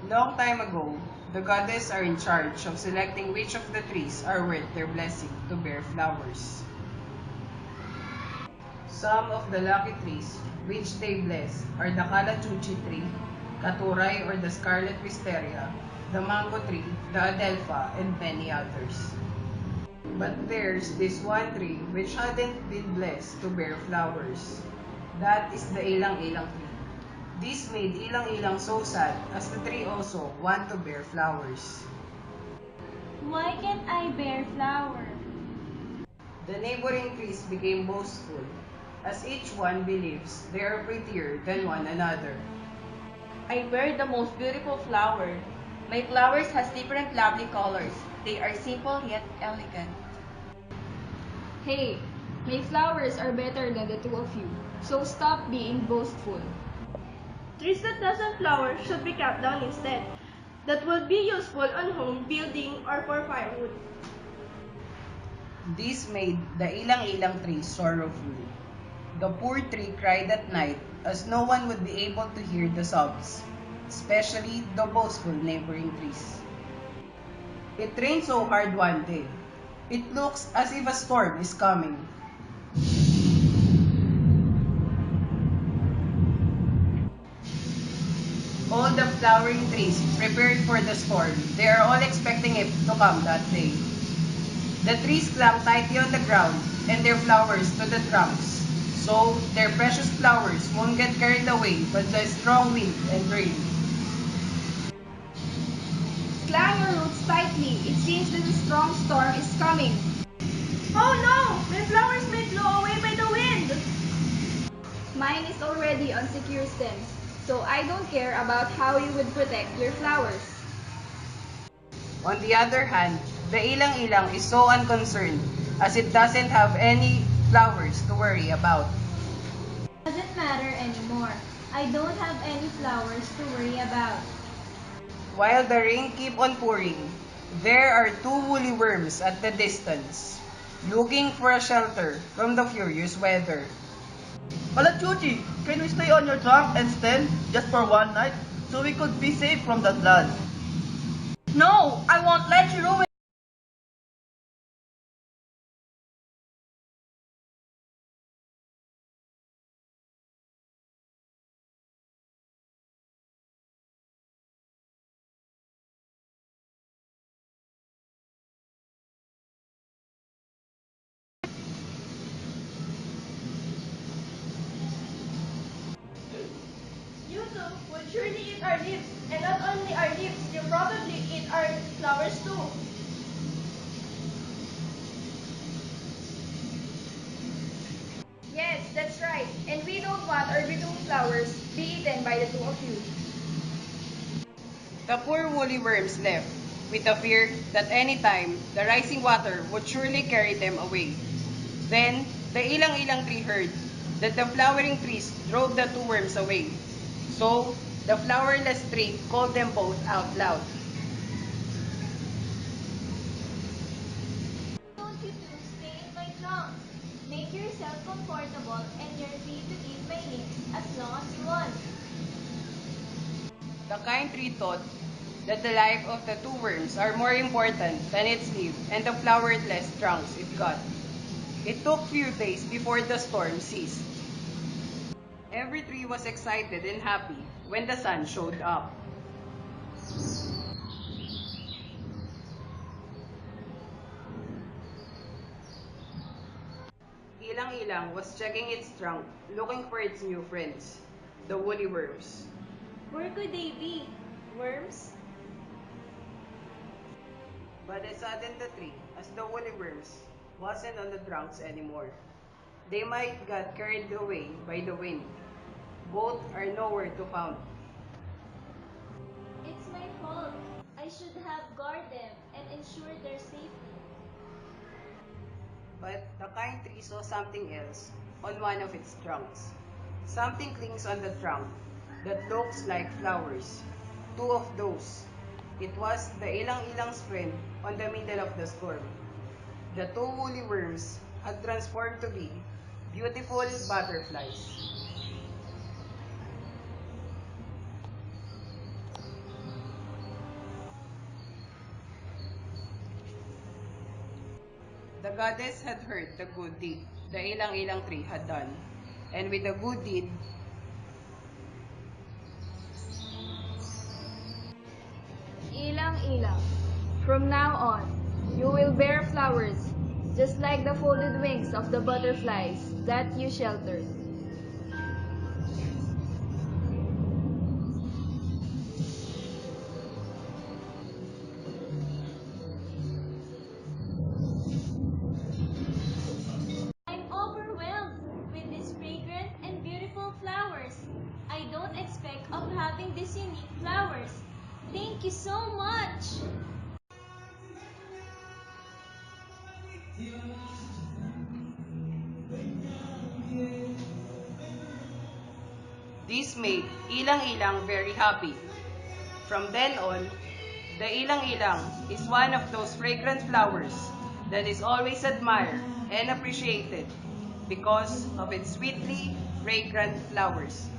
Long time ago, the goddess are in charge of selecting which of the trees are worth their blessing to bear flowers. Some of the lucky trees which they bless are the Kalachuchi tree, Katuray or the scarlet wisteria, the mango tree, the adelpha, and many others. But there's this one tree which hadn't been blessed to bear flowers. That is the Ilang tree. This made Ilang so sad as the tree also want to bear flowers. Why can't I bear flower? The neighboring trees became boastful, as each one believes they are prettier than one another. I bear the most beautiful flower. My flowers has different lovely colors. They are simple yet elegant. Hey, my flowers are better than the two of you, so stop being boastful. Trees that doesn't flower should be cut down instead. That would be useful on home building or for firewood. This made the Ilang tree sorrowful. The poor tree cried at night as no one would be able to hear the sobs, especially the boastful neighboring trees. It rained so hard one day. It looks as if a storm is coming. All the flowering trees prepared for the storm. They are all expecting it to come that day. The trees clamp tightly on the ground and their flowers to the trunks, so their precious flowers won't get carried away by the strong wind and rain. Clang your roots tightly. It seems that a strong storm is coming. Oh no! My flowers may blow away by the wind! Mine is already on secure stems, so I don't care about how you would protect your flowers. On the other hand, the Ilang is so unconcerned as it doesn't have any flowers to worry about. It doesn't matter anymore. I don't have any flowers to worry about. While the rain keep on pouring, there are two woolly worms at the distance, looking for a shelter from the furious weather. Kalachuchi, can we stay on your trunk and stand just for one night so we could be safe from the flood? No, I won't let you ruin. You two would surely eat our leaves, and not only our leaves, you probably eat our flowers too. Yes, that's right. And we don't want our beautiful flowers be eaten by the two of you. The poor woolly worms left, with the fear that any time the rising water would surely carry them away. Then, the Ilang tree heard that the flowering trees drove the two worms away. So, the flowerless tree called them both out loud. Don't you two stay in my trunk. Make yourself comfortable and you're free to eat my leaves as long as you want. The kind tree thought that the life of the two worms are more important than its leaf and the flowerless trunks it got. It took few days before the storm ceased. Every tree was excited and happy when the sun showed up. Ilang was checking its trunk, looking for its new friends, the woolly worms. Where could they be? Worms? But it saddened the tree as the woolly worms wasn't on the trunks anymore. They might got carried away by the wind. Both are nowhere to found. It's my fault. I should have guarded them and ensured their safety. But the kind tree saw something else on one of its trunks. Something clings on the trunk that looks like flowers. Two of those. It was the Ilang's friend on the middle of the storm. The two woolly worms had transformed to be beautiful butterflies. the goddess had heard the good deed the Ilang-Ilang tree had done. And with the good deed, Ilang-ilang. From now on, you will bear flowers, just like the folded wings of the butterflies that you sheltered. I'm overwhelmed with these fragrant and beautiful flowers. I don't expect of having these unique flowers. Thank you so much. this made Ilang-Ilang very happy. From then on, the Ilang-Ilang is one of those fragrant flowers that is always admired and appreciated because of its sweetly fragrant flowers.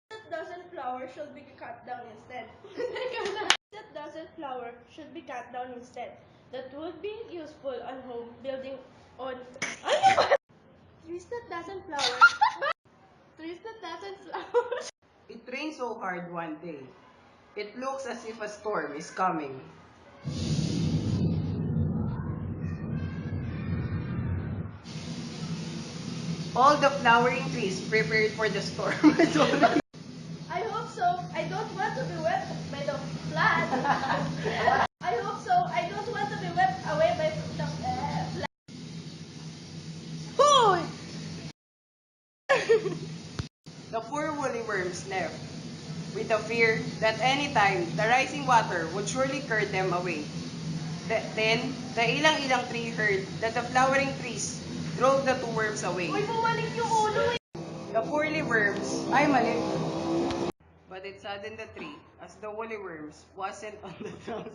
That doesn't flower should be cut down instead. That doesn't flower should be cut down instead. That would be useful on home building on trees that doesn't flower. Trees that doesn't flower. It rained so hard one day. It looks as if a storm is coming. All the flowering trees prepared for the storm. I hope so. I don't want to be wet by the flood. I hope so. I don't want to be wet away by the flood. The poor woolly worms left, with the fear that any time the rising water would surely carry them away. Then, the Ilang-Ilang tree heard that the flowering trees drove the two worms away. Uy, bumalik yung ulo eh. The poorly worms, ay mali. But it saddened the tree, as the woolly worms wasn't on the trunk.